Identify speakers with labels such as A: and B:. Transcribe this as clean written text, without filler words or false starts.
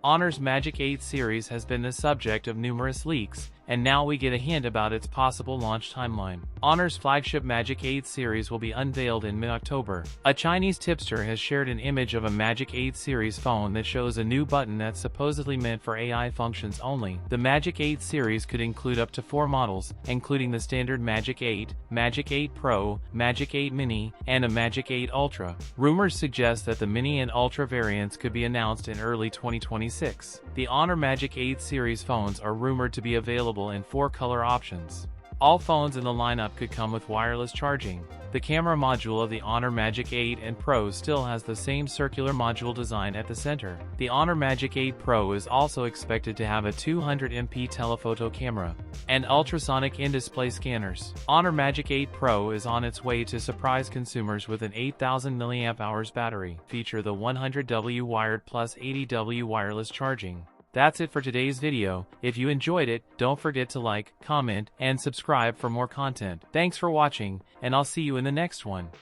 A: Honor's Magic 8 series has been the subject of numerous leaks, and now we get a hint about its possible launch timeline. Honor's flagship Magic 8 series will be unveiled in mid-October. A Chinese tipster has shared an image of a Magic 8 series phone that shows a new button that's supposedly meant for AI functions only. The Magic 8 series could include up to 4 models, including the standard Magic 8, Magic 8 Pro, Magic 8 Mini, and a Magic 8 Ultra. Rumors suggest that the Mini and Ultra variants could be announced in early 2026. The Honor Magic 8 series phones are rumored to be available in 4 color options. All phones in the lineup could come with wireless charging. The camera module of the Honor Magic 8 and Pro still has the same circular module design at the center. The Honor Magic 8 Pro is also expected to have a 200MP telephoto camera and ultrasonic in-display scanners. Honor Magic 8 Pro is on its way to surprise consumers with an 8000 mAh battery. Feature the 100W wired plus 80W wireless charging. That's it for today's video. If you enjoyed it, don't forget to like, comment, and subscribe for more content. Thanks for watching, and I'll see you in the next one.